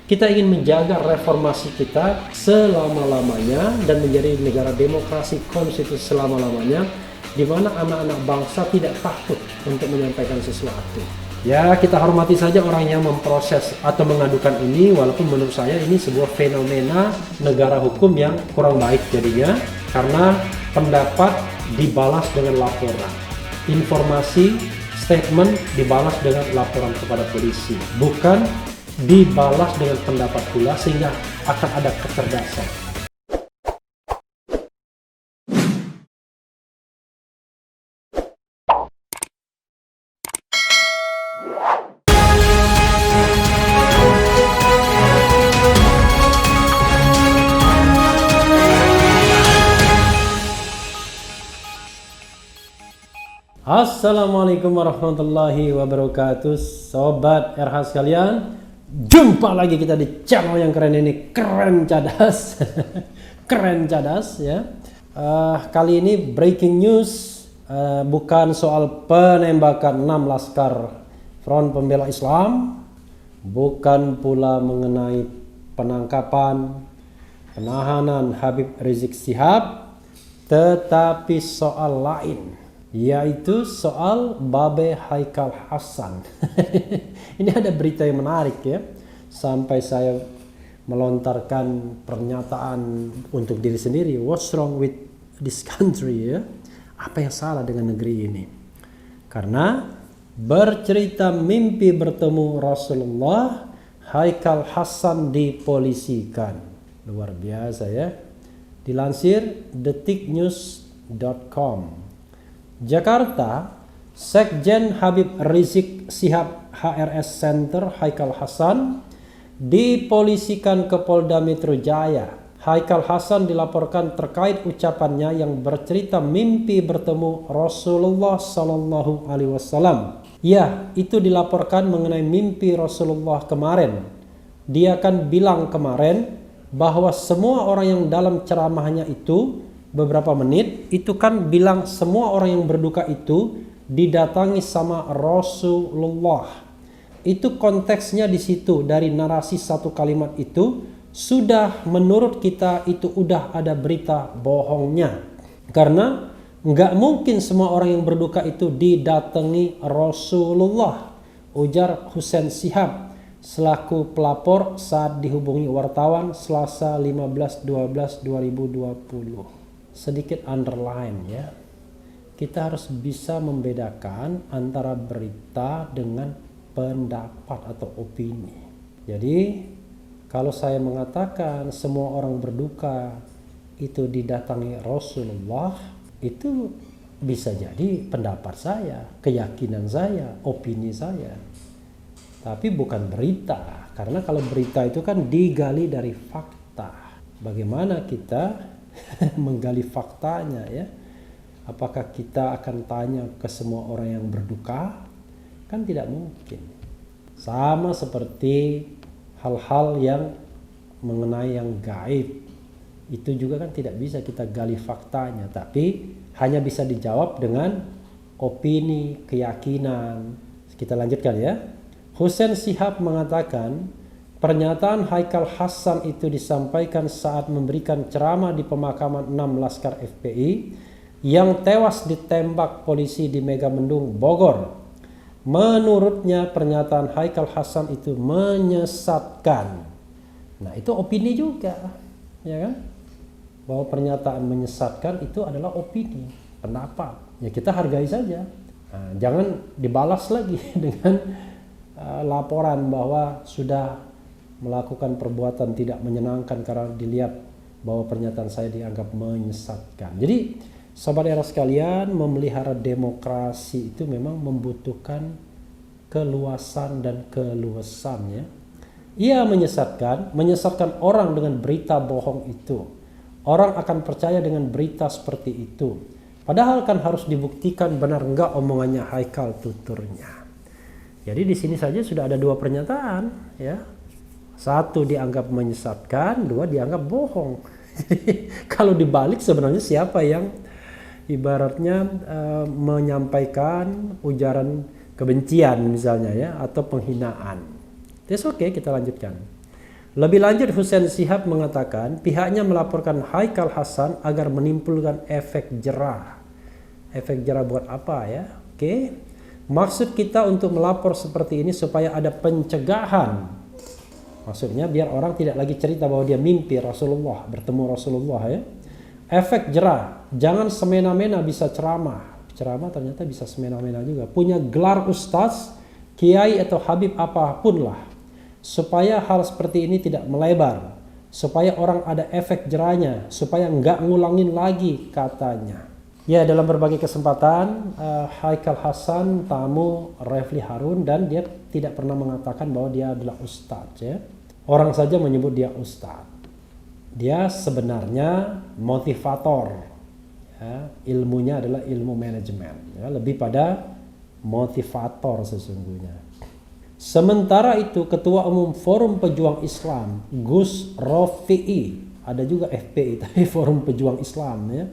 Kita ingin menjaga reformasi kita selama-lamanya dan menjadi negara demokrasi konstitusi selama-lamanya, di mana anak-anak bangsa tidak takut untuk menyampaikan sesuatu. Ya, kita hormati saja orang yang memproses atau mengadukan ini, walaupun menurut saya ini sebuah fenomena negara hukum yang kurang baik jadinya, karena pendapat dibalas dengan laporan, informasi, statement dibalas dengan laporan kepada polisi, bukan dibalas dengan pendapat pula, sehingga akan ada kecerdasan. Assalamualaikum warahmatullahi wabarakatuh, Sobat RH sekalian. Jumpa lagi kita di channel yang keren ini, Keren Cadas. Keren Cadas ya. Kali ini breaking news, bukan soal penembakan 6 laskar Front Pembela Islam, bukan pula mengenai penangkapan, penahanan Habib Rizik Syihab, tetapi soal lain, yaitu soal Babe Haikal Hasan. Ini ada berita yang menarik ya, sampai saya melontarkan pernyataan untuk diri sendiri, what's wrong with this country ya, apa yang salah dengan negeri ini. Karena bercerita mimpi bertemu Rasulullah, Haikal Hasan dipolisikan. Luar biasa ya. Dilansir detiknews.com, Jakarta, Sekjen Habib Rizik Syihab HRS Center Haikal Hasan dipolisikan ke Polda Metro Jaya. Haikal Hasan dilaporkan terkait ucapannya yang bercerita mimpi bertemu Rasulullah Sallallahu Alaihi Wasallam. Ya, itu dilaporkan mengenai mimpi Rasulullah kemarin. Dia kan bilang kemarin bahwa semua orang yang dalam ceramahnya itu beberapa menit itu kan bilang semua orang yang berduka itu didatangi sama Rasulullah. Itu konteksnya di situ, dari narasi satu kalimat itu sudah menurut kita itu udah ada berita bohongnya. Karena nggak mungkin semua orang yang berduka itu didatangi Rasulullah, ujar Husein Syihab selaku pelapor saat dihubungi wartawan Selasa 15/12/2020. Sedikit underline ya, kita harus bisa membedakan antara berita dengan pendapat atau opini. Jadi kalau saya mengatakan semua orang berduka itu didatangi Rasulullah, itu bisa jadi pendapat saya, keyakinan saya, opini saya, tapi bukan berita. Karena kalau berita itu kan digali dari fakta. Bagaimana kita menggali faktanya ya? Apakah kita akan tanya ke semua orang yang berduka? Kan tidak mungkin. Sama seperti hal-hal yang mengenai yang gaib, itu juga kan tidak bisa kita gali faktanya, tapi hanya bisa dijawab dengan opini, keyakinan. Kita lanjutkan ya. Husein Syihab mengatakan pernyataan Haikal Hasan itu disampaikan saat memberikan ceramah di pemakaman 6 laskar FPI yang tewas ditembak polisi di Megamendung, Bogor. Menurutnya pernyataan Haikal Hasan itu menyesatkan. Nah, itu opini juga, ya kan? Bahwa pernyataan menyesatkan itu adalah opini, pendapat. Ya kita hargai saja. Nah, jangan dibalas lagi dengan laporan bahwa sudah melakukan perbuatan tidak menyenangkan karena dilihat bahwa pernyataan saya dianggap menyesatkan. Jadi Sobat era sekalian, memelihara demokrasi itu memang membutuhkan keluasan dan keluasan ya. Ia menyesatkan orang dengan berita bohong itu. Orang akan percaya dengan berita seperti itu. Padahal kan harus dibuktikan benar enggak omongannya Haikal tuturnya. Jadi di sini saja sudah ada dua pernyataan ya. Satu dianggap menyesatkan, dua dianggap bohong. Kalau dibalik sebenarnya siapa yang ibaratnya menyampaikan ujaran kebencian misalnya ya, atau penghinaan. That's okay, kita lanjutkan. Lebih lanjut, Hussein Shihab mengatakan pihaknya melaporkan Haikal Hasan agar menimbulkan efek jerah. Efek jerah buat apa ya? Oke. Maksud kita untuk melapor seperti ini supaya ada pencegahan. Maksudnya biar orang tidak lagi cerita bahwa dia mimpi Rasulullah, bertemu Rasulullah ya. Efek jerah. Jangan semena-mena bisa ceramah. Ceramah ternyata bisa semena-mena juga. Punya gelar ustaz, kiai atau habib apapun lah. Supaya hal seperti ini tidak melebar, supaya orang ada efek jerahnya, supaya nggak ngulangin lagi katanya. Ya, dalam berbagai kesempatan Haikal Hasan tamu Refli Harun dan dia tidak pernah mengatakan bahwa dia adalah ustadz ya. Orang saja menyebut dia ustadz. Dia sebenarnya motivator. Ya, ilmunya adalah ilmu manajemen. Ya, lebih pada motivator sesungguhnya. Sementara itu Ketua Umum Forum Pejuang Islam Gus Rofi'i, ada juga FPI tapi Forum Pejuang Islam ya,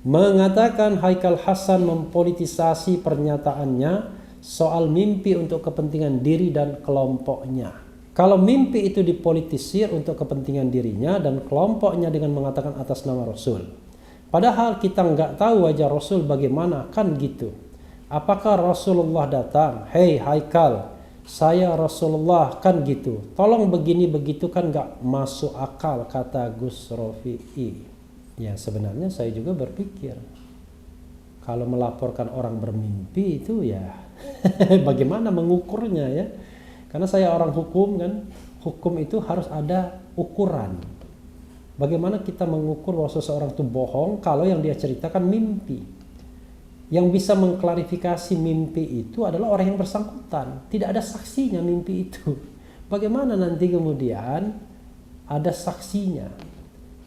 mengatakan Haikal Hasan mempolitisasi pernyataannya soal mimpi untuk kepentingan diri dan kelompoknya. Kalau mimpi itu dipolitisir untuk kepentingan dirinya dan kelompoknya dengan mengatakan atas nama Rasul, padahal kita nggak tahu wajah Rasul bagaimana, kan gitu. Apakah Rasulullah datang, "Hei Haikal, saya Rasulullah," kan gitu. Tolong begini begitu kan nggak masuk akal, kata Gus Rofi'i. Ya sebenarnya saya juga berpikir kalau melaporkan orang bermimpi itu ya bagaimana mengukurnya ya. Karena saya orang hukum kan, hukum itu harus ada ukuran. Bagaimana kita mengukur bahwa seseorang itu bohong kalau yang dia ceritakan mimpi. Yang bisa mengklarifikasi mimpi itu adalah orang yang bersangkutan. Tidak ada saksinya mimpi itu. Bagaimana nanti kemudian ada saksinya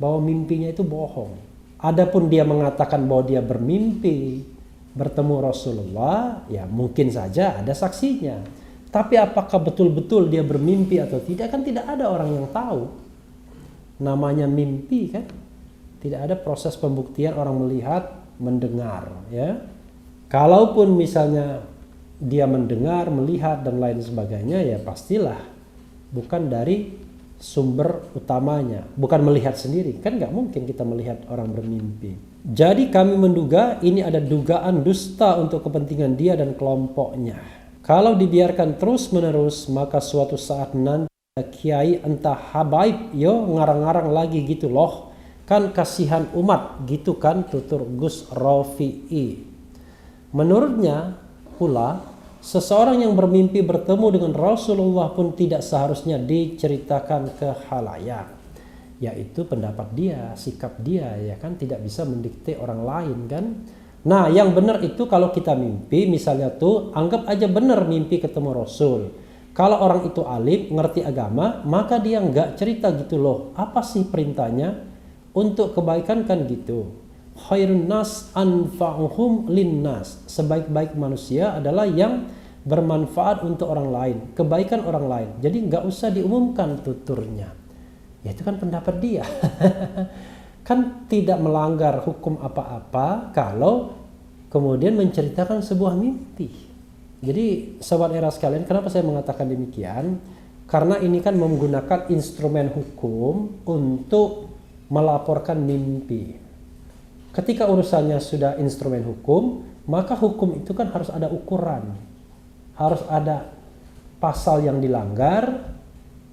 bahwa mimpinya itu bohong. Adapun dia mengatakan bahwa dia bermimpi bertemu Rasulullah, ya mungkin saja ada saksinya. Tapi apakah betul-betul dia bermimpi atau tidak, kan tidak ada orang yang tahu. Namanya mimpi kan. Tidak ada proses pembuktian orang melihat, mendengar ya. Kalaupun misalnya dia mendengar, melihat dan lain sebagainya, ya pastilah bukan dari sumber utamanya, bukan melihat sendiri, kan nggak mungkin kita melihat orang bermimpi. Jadi kami menduga ini ada dugaan dusta untuk kepentingan dia dan kelompoknya. Kalau dibiarkan terus menerus, maka suatu saat nanti kiai entah habaib yo ngarang-ngarang lagi gitu loh, kan kasihan umat gitu kan, tutur Gus Rofi'i. Menurutnya pula, seseorang yang bermimpi bertemu dengan Rasulullah pun tidak seharusnya diceritakan ke khalayak. Yaitu pendapat dia, sikap dia, ya kan, tidak bisa mendikte orang lain kan. Nah, yang benar itu kalau kita mimpi, misalnya tuh, anggap aja benar mimpi ketemu Rasul. Kalau orang itu alim, ngerti agama, maka dia nggak cerita gitu loh. Apa sih perintahnya? Untuk kebaikan kan gitu. Khairun nas anfa'uhum linnas. Sebaik-baik manusia adalah yang bermanfaat untuk orang lain, kebaikan orang lain. Jadi nggak usah diumumkan tuturnya. Ya itu kan pendapat dia. Kan tidak melanggar hukum apa-apa kalau kemudian menceritakan sebuah mimpi. Jadi sobat era sekalian, kenapa saya mengatakan demikian? Karena ini kan menggunakan instrumen hukum untuk melaporkan mimpi. Ketika urusannya sudah instrumen hukum, maka hukum itu kan harus ada ukuran. Harus ada pasal yang dilanggar,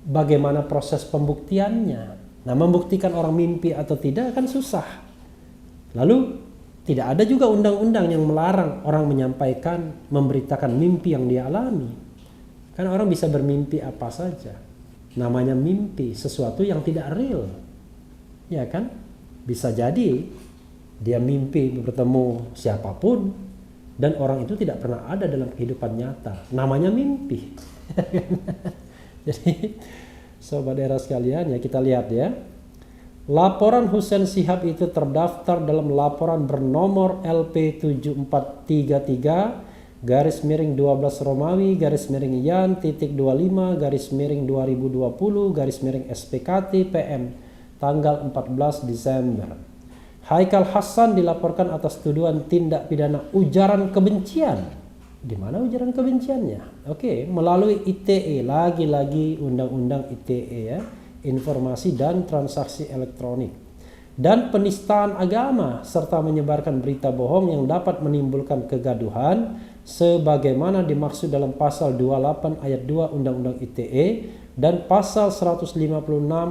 bagaimana proses pembuktiannya. Nah, membuktikan orang mimpi atau tidak kan susah. Lalu, tidak ada juga undang-undang yang melarang orang menyampaikan, memberitakan mimpi yang dia alami. Kan orang bisa bermimpi apa saja. Namanya mimpi, sesuatu yang tidak real. Ya kan? Bisa jadi dia mimpi bertemu siapapun dan orang itu tidak pernah ada dalam kehidupan nyata. Namanya mimpi. Jadi sobat era sekalian, ya kita lihat ya. Laporan Hussein Shihab itu terdaftar dalam laporan bernomor LP7433 _12 Romawi _Yan_25 SPKT PM tanggal 14 Desember. Haikal Hasan dilaporkan atas tuduhan tindak pidana ujaran kebencian. Di mana ujaran kebenciannya? Oke, melalui ITE, lagi-lagi undang-undang ITE ya. informasi dan transaksi elektronik, dan penistaan agama serta menyebarkan berita bohong yang dapat menimbulkan kegaduhan sebagaimana dimaksud dalam pasal 28 ayat 2 Undang-Undang ITE dan pasal 156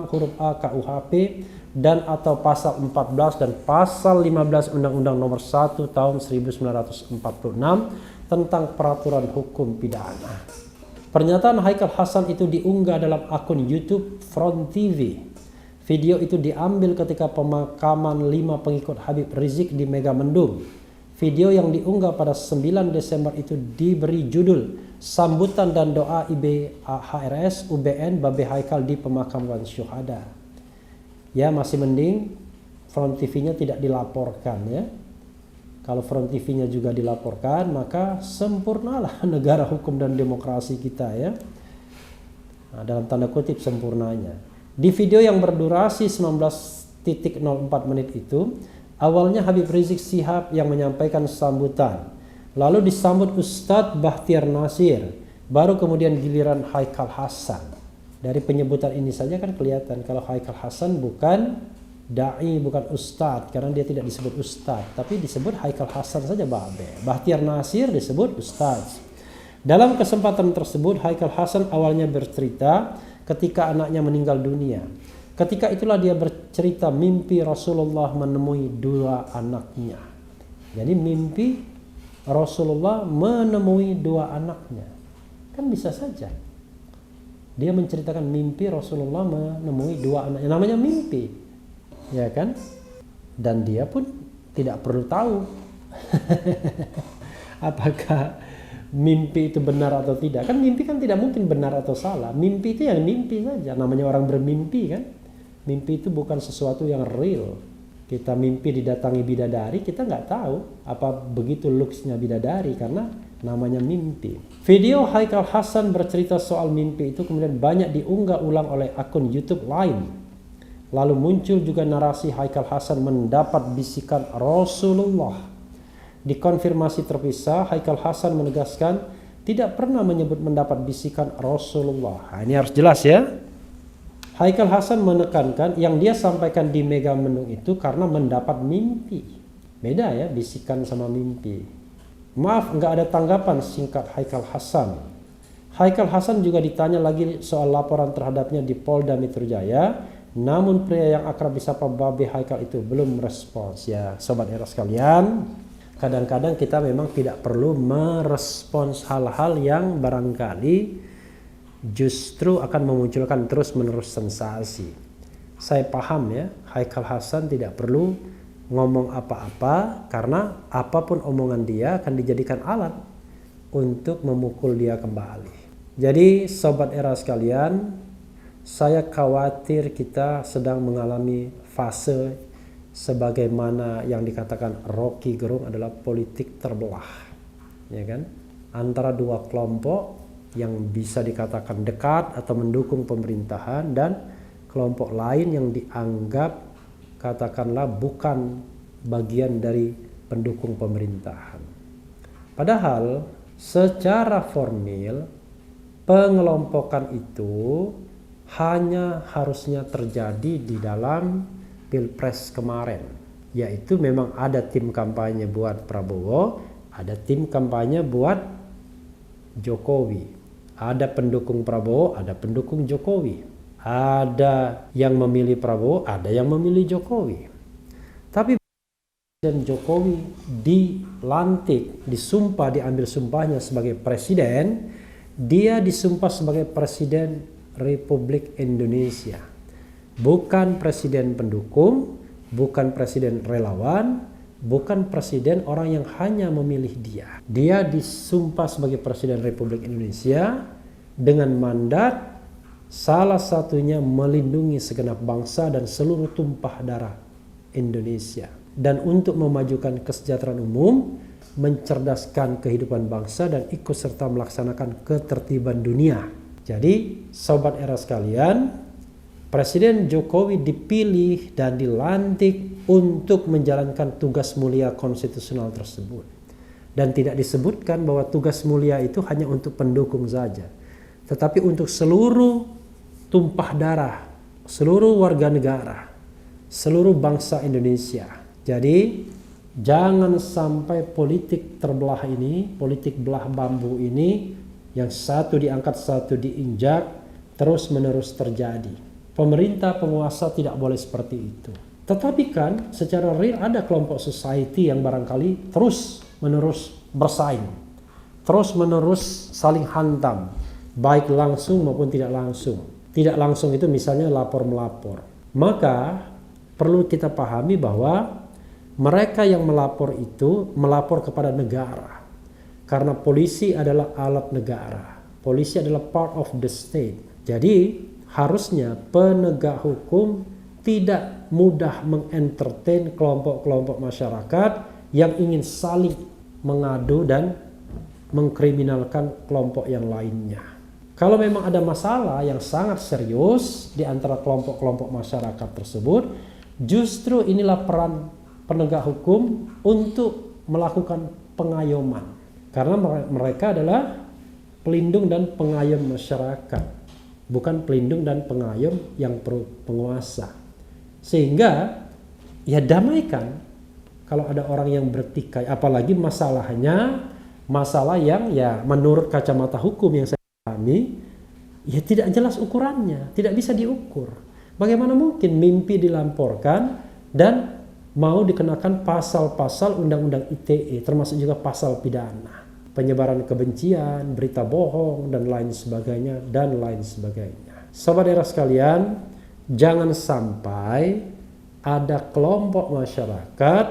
huruf A KUHP dan atau pasal 14 dan pasal 15 Undang-Undang Nomor 1 Tahun 1946 tentang peraturan hukum pidana. Pernyataan Haikal Hasan itu diunggah dalam akun YouTube Front TV. Video itu diambil ketika pemakaman 5 pengikut Habib Rizik di Megamendung. Video yang diunggah pada 9 Desember itu diberi judul Sambutan dan Doa IBHRS UBN Babe Haikal di Pemakaman Syuhada. Ya, masih mending Front TV-nya tidak dilaporkan ya. Kalau Front TV-nya juga dilaporkan, maka sempurnalah negara hukum dan demokrasi kita ya. Nah, dalam tanda kutip sempurnanya. Di video yang berdurasi 19.04 menit itu, awalnya Habib Rizik Syihab yang menyampaikan sambutan. Lalu disambut Ustadz Bahtiar Nasir. Baru kemudian giliran Haikal Hasan. Dari penyebutan ini saja kan kelihatan kalau Haikal Hasan bukan da'i, bukan ustadz, karena dia tidak disebut ustadz, tapi disebut Haikal Hasan saja Babe. Bahtiar Nasir disebut ustadz. Dalam kesempatan tersebut Haikal Hasan awalnya bercerita ketika anaknya meninggal dunia. Ketika itulah dia bercerita mimpi Rasulullah menemui 2 anaknya. Jadi mimpi Rasulullah menemui 2 anaknya. Kan bisa saja dia menceritakan mimpi Rasulullah menemui 2 anaknya. Namanya mimpi. Ya kan? Dan dia pun tidak perlu tahu apakah mimpi itu benar atau tidak. Kan mimpi kan tidak mungkin benar atau salah. Mimpi itu yang mimpi saja. Namanya orang bermimpi kan. Mimpi itu bukan sesuatu yang real. Kita mimpi didatangi bidadari, kita nggak tahu apa begitu looks-nya bidadari karena namanya mimpi. Video Haikal Hasan bercerita soal mimpi itu kemudian banyak diunggah ulang oleh akun YouTube lain. Lalu muncul juga narasi Haikal Hasan mendapat bisikan Rasulullah. Dikonfirmasi terpisah, Haikal Hasan menegaskan tidak pernah menyebut mendapat bisikan Rasulullah. Nah, ini harus jelas ya. Haikal Hasan menekankan yang dia sampaikan di Megamendung itu karena mendapat mimpi. Beda ya bisikan sama mimpi. Maaf, nggak ada tanggapan singkat Haikal Hasan. Haikal Hasan juga ditanya lagi soal laporan terhadapnya di Polda Metro Jaya. Namun pria yang akrab disapa Babe Haikal itu belum merespons. Ya Sobat Era sekalian, kadang-kadang kita memang tidak perlu merespons hal-hal yang barangkali justru akan memunculkan terus-menerus sensasi. Saya paham ya, Haikal Hasan tidak perlu ngomong apa-apa karena apapun omongan dia akan dijadikan alat untuk memukul dia kembali. Jadi Sobat Era sekalian, saya khawatir kita sedang mengalami fase sebagaimana yang dikatakan Rocky Gerung adalah politik terbelah, ya kan? Antara 2 kelompok yang bisa dikatakan dekat atau mendukung pemerintahan dan kelompok lain yang dianggap katakanlah bukan bagian dari pendukung pemerintahan. Padahal secara formil pengelompokan itu hanya harusnya terjadi di dalam Pilpres kemarin, yaitu memang ada tim kampanye buat Prabowo, ada tim kampanye buat Jokowi, ada pendukung Prabowo, ada pendukung Jokowi, ada yang memilih Prabowo, ada yang memilih Jokowi. Tapi Presiden Jokowi dilantik, disumpah, diambil sumpahnya sebagai presiden, dia disumpah sebagai presiden Republik Indonesia, bukan presiden pendukung, bukan presiden relawan, bukan presiden orang yang hanya memilih dia. Dia disumpah sebagai presiden Republik Indonesia dengan mandat salah satunya melindungi segenap bangsa dan seluruh tumpah darah Indonesia, dan untuk memajukan kesejahteraan umum, mencerdaskan kehidupan bangsa dan ikut serta melaksanakan ketertiban dunia. Jadi Sobat Era sekalian, Presiden Jokowi dipilih dan dilantik untuk menjalankan tugas mulia konstitusional tersebut. Dan tidak disebutkan bahwa tugas mulia itu hanya untuk pendukung saja, tetapi untuk seluruh tumpah darah seluruh warga negara, seluruh bangsa Indonesia. Jadi jangan sampai politik terbelah ini, politik belah bambu ini, yang satu diangkat satu diinjak, terus menerus terjadi. Pemerintah penguasa tidak boleh seperti itu. Tetapi kan secara real ada kelompok society yang barangkali terus menerus bersaing, terus menerus saling hantam, baik langsung maupun tidak langsung. Tidak langsung itu misalnya lapor-melapor. Maka perlu kita pahami bahwa mereka yang melapor itu melapor kepada negara. Karena polisi adalah alat negara. Polisi adalah part of the state. Jadi harusnya penegak hukum tidak mudah mengentertain kelompok-kelompok masyarakat yang ingin saling mengadu dan mengkriminalkan kelompok yang lainnya. Kalau memang ada masalah yang sangat serius di antara kelompok-kelompok masyarakat tersebut, justru inilah peran penegak hukum untuk melakukan pengayoman. Karena mereka adalah pelindung dan pengayom masyarakat, bukan pelindung dan pengayom yang penguasa. Sehingga ya damaikan kalau ada orang yang bertikai, apalagi masalahnya masalah yang ya menurut kacamata hukum yang saya pahami ya tidak jelas ukurannya, tidak bisa diukur. Bagaimana mungkin mimpi dilaporkan dan mau dikenakan pasal-pasal undang-undang ITE, termasuk juga pasal pidana, penyebaran kebencian, berita bohong dan lain sebagainya dan lain sebagainya. Sobat era sekalian, jangan sampai ada kelompok masyarakat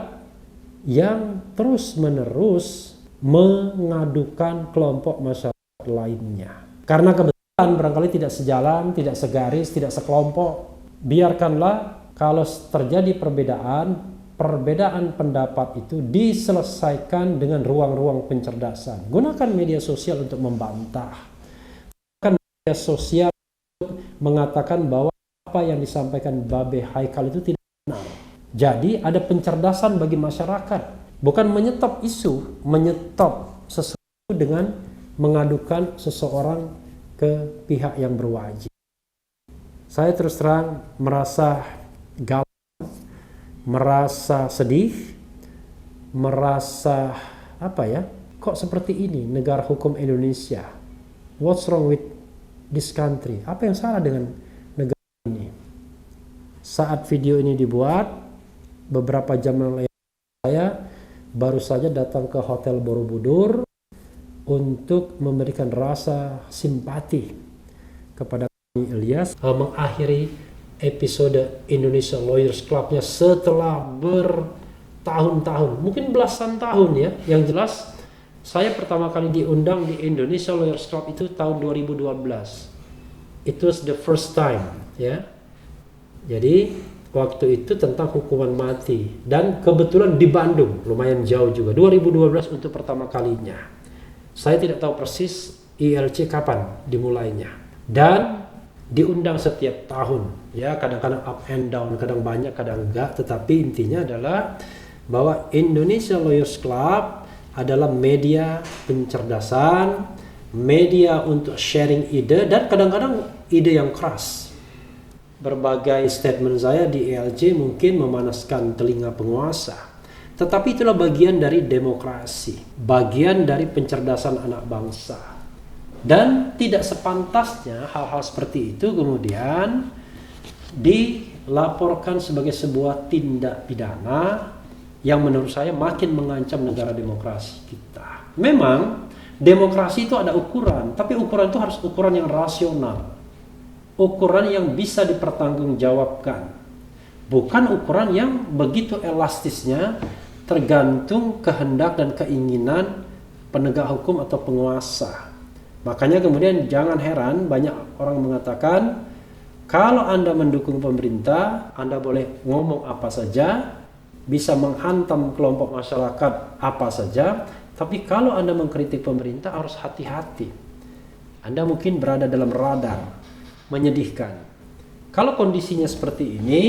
yang terus-menerus mengadukan kelompok masyarakat lainnya. Karena kebetulan barangkali tidak sejalan, tidak segaris, tidak sekelompok. Biarkanlah kalau terjadi perbedaan pendapat itu diselesaikan dengan ruang-ruang pencerdasan. Gunakan media sosial untuk membantah. Gunakan media sosial untuk mengatakan bahwa apa yang disampaikan Babe Haikal itu tidak benar. Jadi ada pencerdasan bagi masyarakat. Bukan menyetop isu, menyetop sesuatu dengan mengadukan seseorang ke pihak yang berwajib. Saya terus terang merasa galau, merasa sedih, merasa kok seperti ini negara hukum Indonesia? What's wrong with this country? Apa yang salah dengan negara ini? Saat video ini dibuat, beberapa jam yang lalu saya baru saja datang ke Hotel Borobudur untuk memberikan rasa simpati kepada Ilyas, mengakhiri episode Indonesia Lawyers Club-nya setelah bertahun-tahun, mungkin belasan tahun ya. Yang jelas saya pertama kali diundang di Indonesia Lawyers Club itu tahun 2012. It was the first time ya. Jadi waktu itu tentang hukuman mati dan kebetulan di Bandung, lumayan jauh juga, 2012 untuk pertama kalinya. Saya tidak tahu persis ILC kapan dimulainya dan diundang setiap tahun ya, kadang-kadang up and down, kadang banyak kadang enggak, tetapi intinya adalah bahwa Indonesia Lawyers Club adalah media pencerdasan, media untuk sharing ide dan kadang-kadang ide yang keras. Berbagai statement saya di ILC mungkin memanaskan telinga penguasa, tetapi itulah bagian dari demokrasi, bagian dari pencerdasan anak bangsa. Dan tidak sepantasnya hal-hal seperti itu kemudian dilaporkan sebagai sebuah tindak pidana yang menurut saya makin mengancam negara demokrasi kita. Memang demokrasi itu ada ukuran, tapi ukuran itu harus ukuran yang rasional, ukuran yang bisa dipertanggungjawabkan, bukan ukuran yang begitu elastisnya tergantung kehendak dan keinginan penegak hukum atau penguasa. Makanya kemudian jangan heran banyak orang mengatakan kalau Anda mendukung pemerintah, Anda boleh ngomong apa saja, bisa menghantam kelompok masyarakat apa saja, tapi kalau Anda mengkritik pemerintah harus hati-hati. Anda mungkin berada dalam radar, menyedihkan. Kalau kondisinya seperti ini,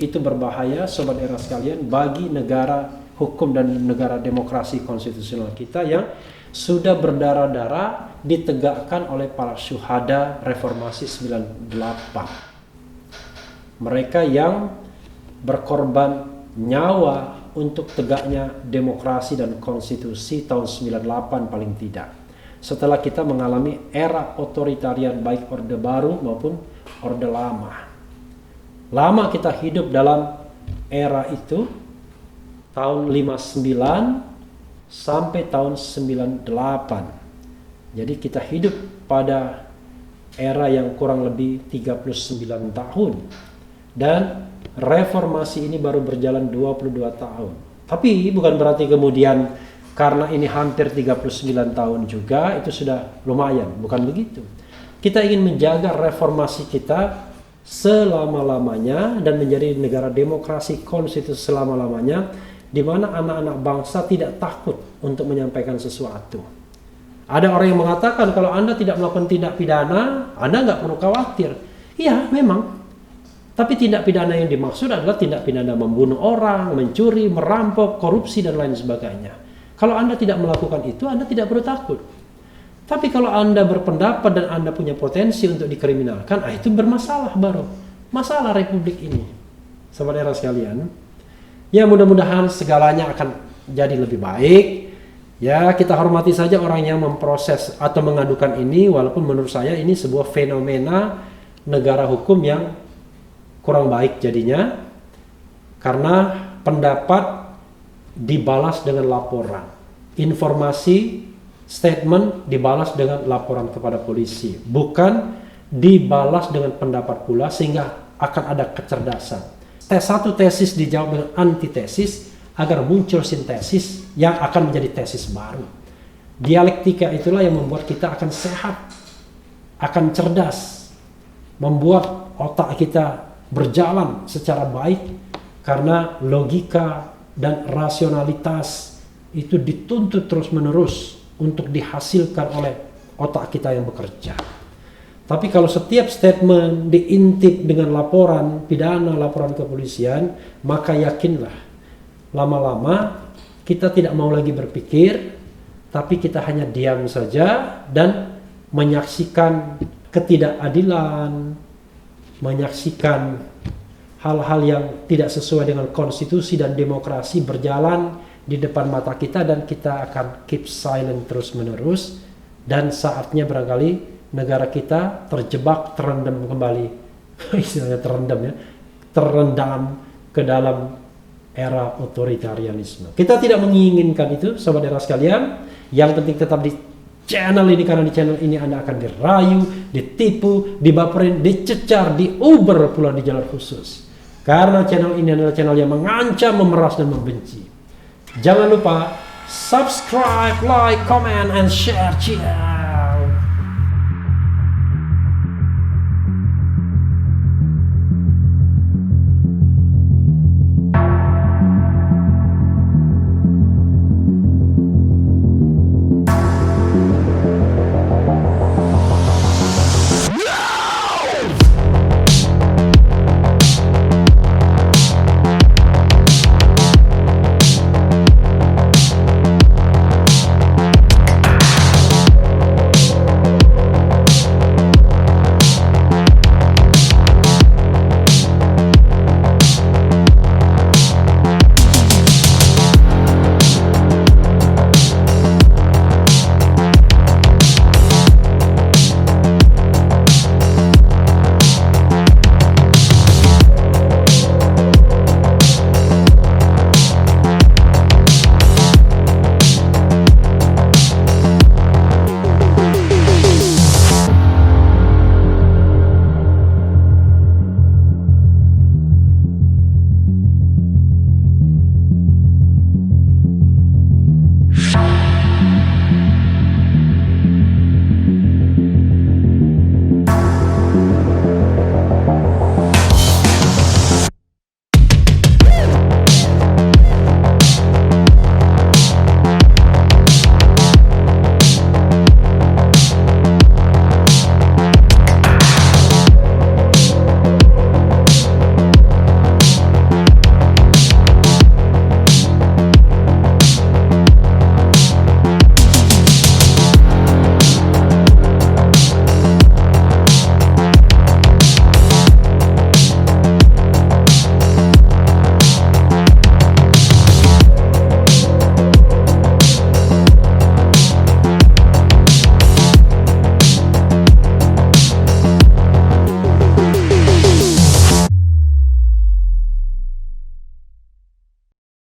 itu berbahaya sobat era sekalian bagi negara hukum dan negara demokrasi konstitusional kita yang sudah berdarah-darah ditegakkan oleh para syuhada reformasi 98. Mereka yang berkorban nyawa untuk tegaknya demokrasi dan konstitusi tahun 98 paling tidak. Setelah kita mengalami era otoritarian baik Orde Baru maupun Orde Lama. Lama kita hidup dalam era itu tahun 59 sampai tahun 98. Jadi kita hidup pada era yang kurang lebih 39 tahun. Dan reformasi ini baru berjalan 22 tahun. Tapi bukan berarti kemudian karena ini hampir 39 tahun juga itu sudah lumayan, bukan begitu. Kita ingin menjaga reformasi kita selama-lamanya dan menjadi negara demokrasi konstitusi selama-lamanya, di mana anak-anak bangsa tidak takut untuk menyampaikan sesuatu. Ada orang yang mengatakan kalau Anda tidak melakukan tindak pidana, Anda nggak perlu khawatir. Iya, memang. Tapi tindak pidana yang dimaksud adalah tindak pidana membunuh orang, mencuri, merampok, korupsi, dan lain sebagainya. Kalau Anda tidak melakukan itu, Anda tidak perlu takut. Tapi kalau Anda berpendapat dan Anda punya potensi untuk dikriminalkan, itu bermasalah baru. Masalah republik ini. Saudara sekalian, ya mudah-mudahan segalanya akan jadi lebih baik. Ya, kita hormati saja orang yang memproses atau mengadukan ini, walaupun menurut saya ini sebuah fenomena negara hukum yang kurang baik jadinya, karena pendapat dibalas dengan laporan, informasi, statement dibalas dengan laporan kepada polisi, bukan dibalas dengan pendapat pula, sehingga akan ada kecerdasan. Satu tesis dijawab dengan antitesis agar muncul sintesis yang akan menjadi tesis baru. Dialektika itulah yang membuat kita akan sehat, akan cerdas, membuat otak kita berjalan secara baik, karena logika dan rasionalitas itu dituntut terus-menerus untuk dihasilkan oleh otak kita yang bekerja. Tapi kalau setiap statement diintip dengan laporan pidana, laporan kepolisian, maka yakinlah lama-lama kita tidak mau lagi berpikir, tapi kita hanya diam saja dan menyaksikan ketidakadilan, menyaksikan hal-hal yang tidak sesuai dengan konstitusi dan demokrasi berjalan di depan mata kita, dan kita akan keep silent terus-menerus, dan saatnya barangkali negara kita terjebak, terendam kembali, istilahnya terendam ke dalam era otoritarianisme. Kita tidak menginginkan itu, saudara sekalian. Yang penting tetap di channel ini, karena di channel ini Anda akan dirayu, ditipu, dibaperin, dicecar, diuber pula di jalur khusus. Karena channel ini adalah channel yang mengancam, memeras, dan membenci. Jangan lupa subscribe, like, comment, and share. Cheers.